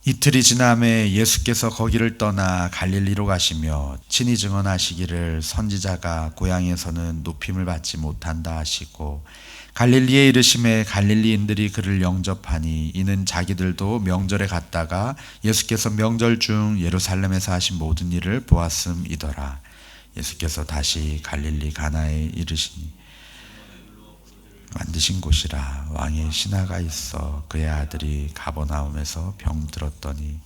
이틀이 지남에 예수께서 거기를 떠나 갈릴리로 가시며 친히 증언하시기를 선지자가 고향에서는 높임을 받지 못한다 하시고, 갈릴리에 이르심에 갈릴리인들이 그를 영접하니 이는 자기들도 명절에 갔다가 예수께서 명절 중 예루살렘에서 하신 모든 일을 보았음이더라. 예수께서 다시 갈릴리 가나에 이르시니 만드신 곳이라. 왕의 신하가 있어 그의 아들이 가버나움에서 병들었더니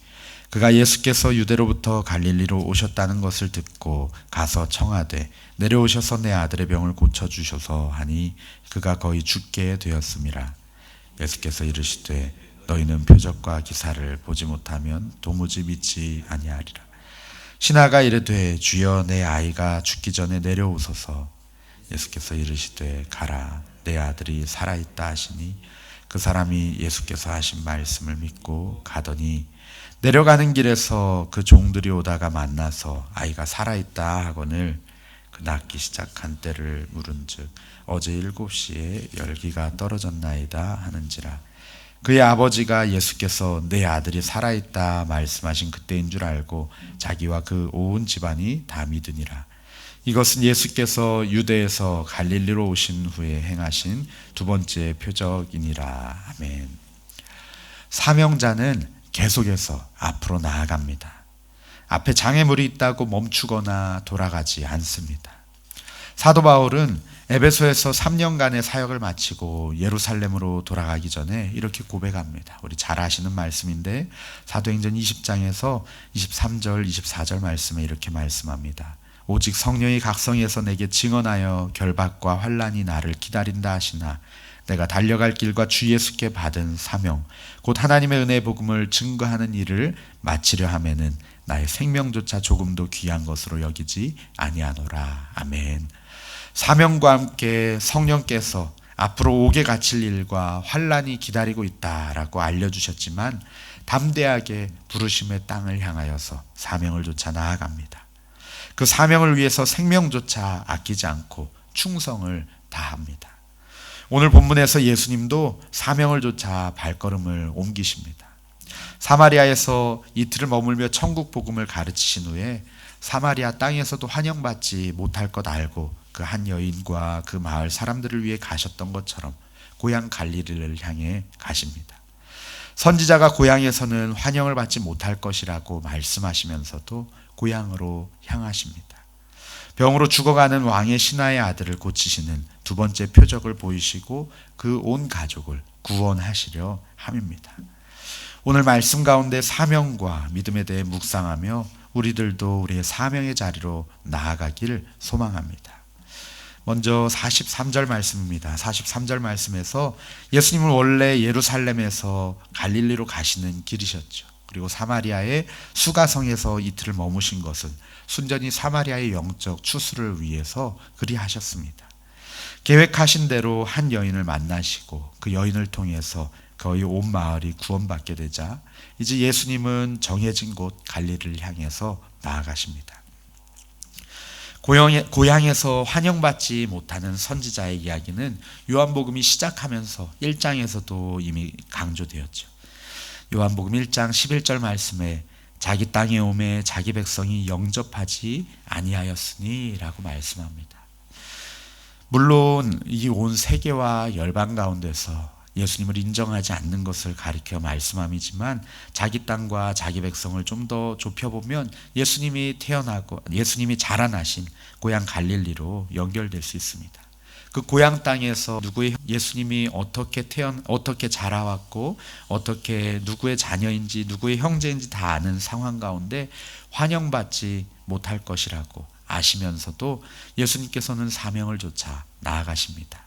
그가 예수께서 유대로부터 갈릴리로 오셨다는 것을 듣고 가서 청하되 내려오셔서 내 아들의 병을 고쳐주셔서 하니 그가 거의 죽게 되었음이라. 예수께서 이르시되 너희는 표적과 기사를 보지 못하면 도무지 믿지 아니하리라. 신하가 이르되 주여 내 아이가 죽기 전에 내려오소서. 예수께서 이르시되 가라 내 아들이 살아있다 하시니 그 사람이 예수께서 하신 말씀을 믿고 가더니 내려가는 길에서 그 종들이 오다가 만나서 아이가 살아있다 하거늘 그 낫기 시작한 때를 물은즉 어제 7시에 열기가 떨어졌나이다 하는지라. 그의 아버지가 예수께서 내 아들이 살아있다 말씀하신 그때인 줄 알고 자기와 그 온 집안이 다 믿으니라. 이것은 예수께서 유대에서 갈릴리로 오신 후에 행하신 두 번째 표적이니라. 아멘. 사명자는 계속해서 앞으로 나아갑니다. 앞에 장애물이 있다고 멈추거나 돌아가지 않습니다. 사도 바울은 에베소에서 3년간의 사역을 마치고 예루살렘으로 돌아가기 전에 이렇게 고백합니다. 우리 잘 아시는 말씀인데 사도행전 20장에서 23절 24절 말씀에 이렇게 말씀합니다. 오직 성령이 각성해서 내게 증언하여 결박과 환난이 나를 기다린다 하시나 내가 달려갈 길과 주 예수께 받은 사명 곧 하나님의 은혜의 복음을 증거하는 일을 마치려 하면은 나의 생명조차 조금도 귀한 것으로 여기지 아니하노라. 아멘. 사명과 함께 성령께서 앞으로 옥에 갇힐 일과 환난이 기다리고 있다라고 알려주셨지만 담대하게 부르심의 땅을 향하여서 사명을 쫓아 나아갑니다. 그 사명을 위해서 생명조차 아끼지 않고 충성을 다합니다. 오늘 본문에서 예수님도 사명을 쫓아 발걸음을 옮기십니다. 사마리아에서 이틀을 머물며 천국 복음을 가르치신 후에 사마리아 땅에서도 환영받지 못할 것 알고 그 한 여인과 그 마을 사람들을 위해 가셨던 것처럼 고향 갈릴리를 향해 가십니다. 선지자가 고향에서는 환영을 받지 못할 것이라고 말씀하시면서도 고향으로 향하십니다. 병으로 죽어가는 왕의 신하의 아들을 고치시는 두 번째 표적을 보이시고 그 온 가족을 구원하시려 함입니다. 오늘 말씀 가운데 사명과 믿음에 대해 묵상하며 우리들도 우리의 사명의 자리로 나아가길 소망합니다. 먼저 43절 말씀입니다. 43절 말씀에서 예수님은 원래 예루살렘에서 갈릴리로 가시는 길이셨죠. 그리고 사마리아의 수가성에서 이틀을 머무신 것은 순전히 사마리아의 영적 추수를 위해서 그리하셨습니다. 계획하신 대로 한 여인을 만나시고 그 여인을 통해서 거의 온 마을이 구원받게 되자 이제 예수님은 정해진 곳 갈릴리를 향해서 나아가십니다. 고향에서 환영받지 못하는 선지자의 이야기는 요한복음이 시작하면서 1장에서도 이미 강조되었죠. 요한복음 1장 11절 말씀에 자기 땅에 오매 자기 백성이 영접하지 아니하였으니 라고 말씀합니다. 물론 이 온 세계와 열방 가운데서 예수님을 인정하지 않는 것을 가리켜 말씀함이지만 자기 땅과 자기 백성을 좀 더 좁혀보면 예수님이 태어나고 예수님이 자라나신 고향 갈릴리로 연결될 수 있습니다. 그 고향 땅에서 예수님이 어떻게 자라왔고 어떻게 누구의 자녀인지 누구의 형제인지 다 아는 상황 가운데 환영받지 못할 것이라고 아시면서도 예수님께서는 사명을 쫓아 나아가십니다.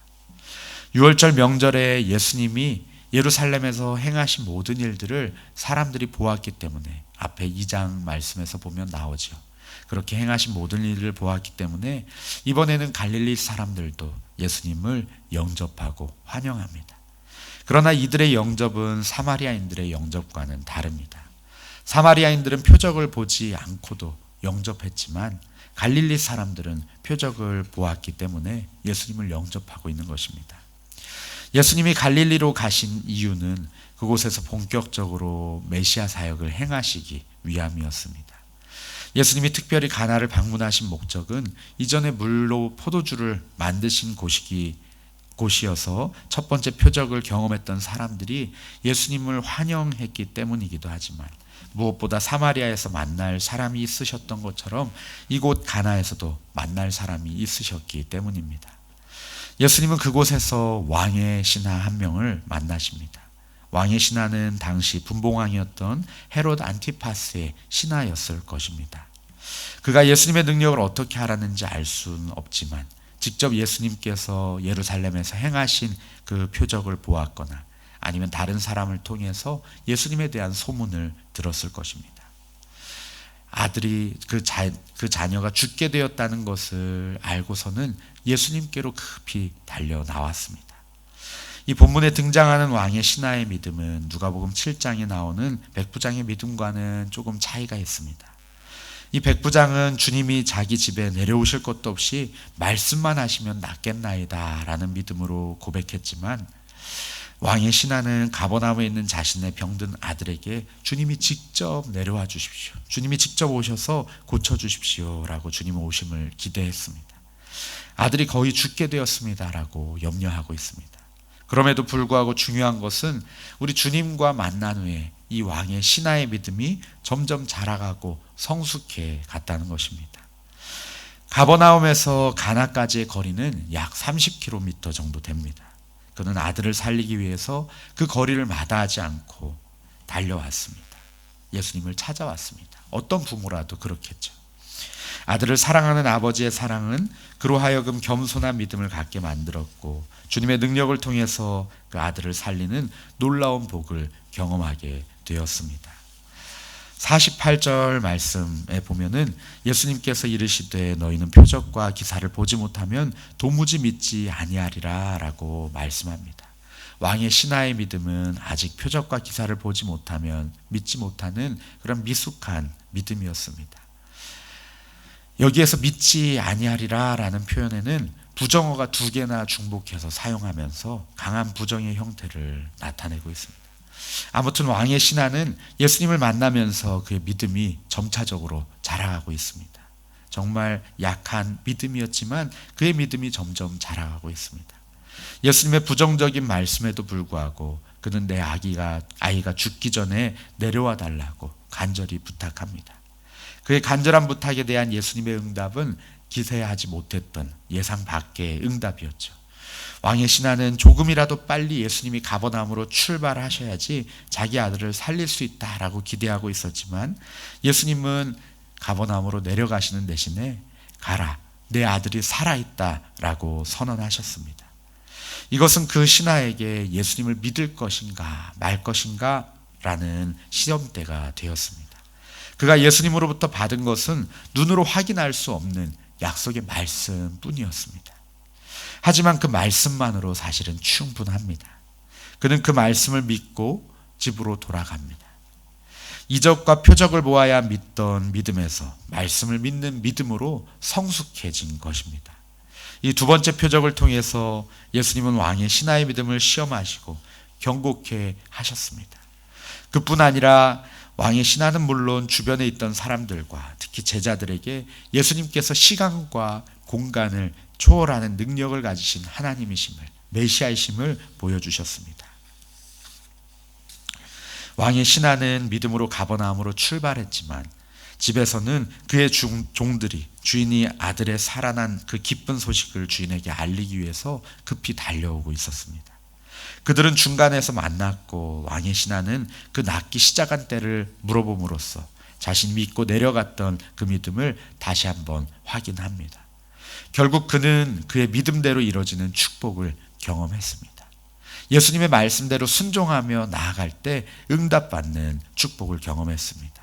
6월절 명절에 예수님이 예루살렘에서 행하신 모든 일들을 사람들이 보았기 때문에 앞에 2장 말씀에서 보면 나오죠. 그렇게 행하신 모든 일을 보았기 때문에 이번에는 갈릴리 사람들도 예수님을 영접하고 환영합니다. 그러나 이들의 영접은 사마리아인들의 영접과는 다릅니다. 사마리아인들은 표적을 보지 않고도 영접했지만 갈릴리 사람들은 표적을 보았기 때문에 예수님을 영접하고 있는 것입니다. 예수님이 갈릴리로 가신 이유는 그곳에서 본격적으로 메시아 사역을 행하시기 위함이었습니다. 예수님이 특별히 가나를 방문하신 목적은 이전에 물로 포도주를 만드신 곳이어서 첫 번째 표적을 경험했던 사람들이 예수님을 환영했기 때문이기도 하지만, 무엇보다 사마리아에서 만날 사람이 있으셨던 것처럼 이곳 가나에서도 만날 사람이 있으셨기 때문입니다. 예수님은 그곳에서 왕의 신하 한 명을 만나십니다. 왕의 신하는 당시 분봉왕이었던 헤롯 안티파스의 신하였을 것입니다. 그가 예수님의 능력을 어떻게 알았는지 알 수는 없지만 직접 예수님께서 예루살렘에서 행하신 그 표적을 보았거나 아니면 다른 사람을 통해서 예수님에 대한 소문을 들었을 것입니다. 아들이 그 자녀가 죽게 되었다는 것을 알고서는 예수님께로 급히 달려 나왔습니다. 이 본문에 등장하는 왕의 신하의 믿음은 누가복음 7장에 나오는 백부장의 믿음과는 조금 차이가 있습니다. 이 백부장은 주님이 자기 집에 내려오실 것도 없이 말씀만 하시면 낫겠나이다 라는 믿음으로 고백했지만, 왕의 신하는 가버나움에 있는 자신의 병든 아들에게 주님이 직접 내려와 주십시오, 주님이 직접 오셔서 고쳐주십시오 라고 주님의 오심을 기대했습니다. 아들이 거의 죽게 되었습니다 라고 염려하고 있습니다. 그럼에도 불구하고 중요한 것은 우리 주님과 만난 후에 이 왕의 신하의 믿음이 점점 자라가고 성숙해 갔다는 것입니다. 가버나움에서 가나까지의 거리는 약 30km 정도 됩니다. 그는 아들을 살리기 위해서 그 거리를 마다하지 않고 달려왔습니다. 예수님을 찾아왔습니다. 어떤 부모라도 그렇겠죠. 아들을 사랑하는 아버지의 사랑은 그로 하여금 겸손한 믿음을 갖게 만들었고, 주님의 능력을 통해서 그 아들을 살리는 놀라운 복을 경험하게 되었습니다. 48절 말씀에 보면은 예수님께서 이르시되 너희는 표적과 기사를 보지 못하면 도무지 믿지 아니하리라 라고 말씀합니다. 왕의 신하의 믿음은 아직 표적과 기사를 보지 못하면 믿지 못하는 그런 미숙한 믿음이었습니다. 여기에서 믿지 아니하리라 라는 표현에는 부정어가 2개나 중복해서 사용하면서 강한 부정의 형태를 나타내고 있습니다. 아무튼 왕의 신하는 예수님을 만나면서 그의 믿음이 점차적으로 자라가고 있습니다. 정말 약한 믿음이었지만 그의 믿음이 점점 자라가고 있습니다. 예수님의 부정적인 말씀에도 불구하고 그는 내 아이가 죽기 전에 내려와 달라고 간절히 부탁합니다. 그의 간절한 부탁에 대한 예수님의 응답은 기대하지 못했던 예상 밖의 응답이었죠. 왕의 신하는 조금이라도 빨리 예수님이 가버나움으로 출발하셔야지 자기 아들을 살릴 수 있다라고 기대하고 있었지만, 예수님은 가버나움으로 내려가시는 대신에 가라, 내 아들이 살아있다라고 선언하셨습니다. 이것은 그 신하에게 예수님을 믿을 것인가 말 것인가 라는 시험대가 되었습니다. 그가 예수님으로부터 받은 것은 눈으로 확인할 수 없는 약속의 말씀뿐이었습니다. 하지만 그 말씀만으로 사실은 충분합니다. 그는 그 말씀을 믿고 집으로 돌아갑니다. 이적과 표적을 보아야 믿던 믿음에서 말씀을 믿는 믿음으로 성숙해진 것입니다. 이 두 번째 표적을 통해서 예수님은 왕의 신하의 믿음을 시험하시고 경고케 하셨습니다. 그뿐 아니라 왕의 신하는 물론 주변에 있던 사람들과 특히 제자들에게 예수님께서 시간과 공간을 초월하는 능력을 가지신 하나님이심을, 메시아이심을 보여주셨습니다. 왕의 신하는 믿음으로 가버나움으로 출발했지만 집에서는 그의 종들이 주인이 아들의 살아난 그 기쁜 소식을 주인에게 알리기 위해서 급히 달려오고 있었습니다. 그들은 중간에서 만났고 왕의 신하는 그 낫기 시작한 때를 물어봄으로써 자신이 믿고 내려갔던 그 믿음을 다시 한번 확인합니다. 결국 그는 그의 믿음대로 이루어지는 축복을 경험했습니다. 예수님의 말씀대로 순종하며 나아갈 때 응답받는 축복을 경험했습니다.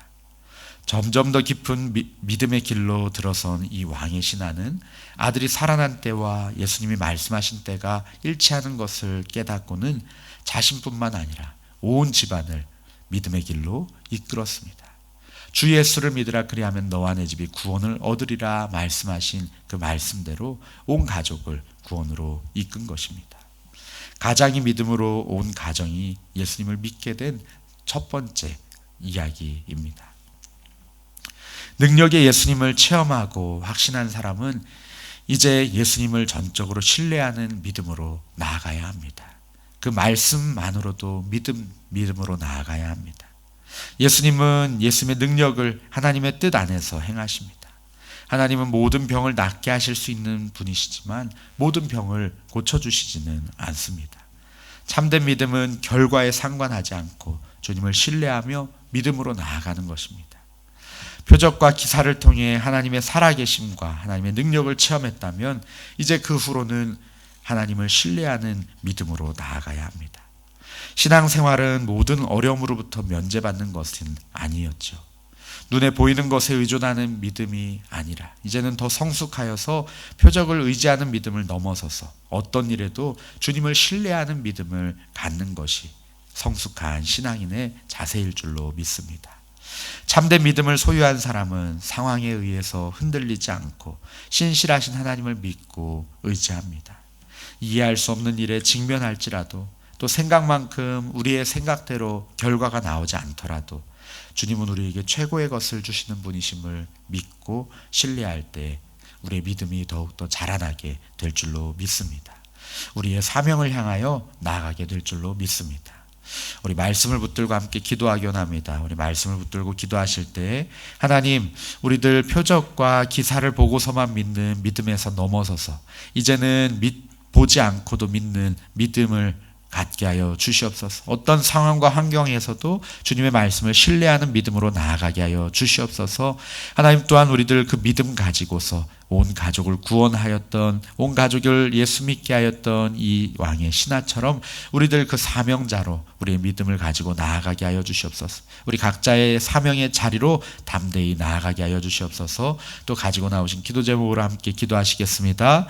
점점 더 깊은 믿음의 길로 들어선 이 왕의 신하는 아들이 살아난 때와 예수님이 말씀하신 때가 일치하는 것을 깨닫고는 자신뿐만 아니라 온 집안을 믿음의 길로 이끌었습니다. 주 예수를 믿으라, 그리하면 너와 내 집이 구원을 얻으리라 말씀하신 그 말씀대로 온 가족을 구원으로 이끈 것입니다. 가장이 믿음으로 온 가정이 예수님을 믿게 된 첫 번째 이야기입니다. 능력의 예수님을 체험하고 확신한 사람은 이제 예수님을 전적으로 신뢰하는 믿음으로 나아가야 합니다. 그 말씀만으로도 믿음으로 나아가야 합니다. 예수님은 예수님의 능력을 하나님의 뜻 안에서 행하십니다. 하나님은 모든 병을 낫게 하실 수 있는 분이시지만 모든 병을 고쳐주시지는 않습니다. 참된 믿음은 결과에 상관하지 않고 주님을 신뢰하며 믿음으로 나아가는 것입니다. 표적과 기사를 통해 하나님의 살아계심과 하나님의 능력을 체험했다면 이제 그 후로는 하나님을 신뢰하는 믿음으로 나아가야 합니다. 신앙생활은 모든 어려움으로부터 면제받는 것은 아니었죠. 눈에 보이는 것에 의존하는 믿음이 아니라 이제는 더 성숙하여서 표적을 의지하는 믿음을 넘어서서 어떤 일에도 주님을 신뢰하는 믿음을 갖는 것이 성숙한 신앙인의 자세일 줄로 믿습니다. 참된 믿음을 소유한 사람은 상황에 의해서 흔들리지 않고 신실하신 하나님을 믿고 의지합니다. 이해할 수 없는 일에 직면할지라도 또 생각만큼 우리의 생각대로 결과가 나오지 않더라도 주님은 우리에게 최고의 것을 주시는 분이심을 믿고 신뢰할 때 우리의 믿음이 더욱더 자라나게 될 줄로 믿습니다. 우리의 사명을 향하여 나아가게 될 줄로 믿습니다. 우리 말씀을 붙들고 함께 기도하기 원합니다. 우리 말씀을 붙들고 기도하실 때 하나님, 우리들 표적과 기사를 보고서만 믿는 믿음에서 넘어서서 이제는 보지 않고도 믿는 믿음을 갖게 하여 주시옵소서. 어떤 상황과 환경에서도 주님의 말씀을 신뢰하는 믿음으로 나아가게 하여 주시옵소서. 하나님 또한 우리들 그 믿음 가지고서 온 가족을 구원하였던, 온 가족을 예수 믿게 하였던 이 왕의 신하처럼 우리들 그 사명자로 우리의 믿음을 가지고 나아가게 하여 주시옵소서. 우리 각자의 사명의 자리로 담대히 나아가게 하여 주시옵소서. 또 가지고 나오신 기도 제목으로 함께 기도하시겠습니다.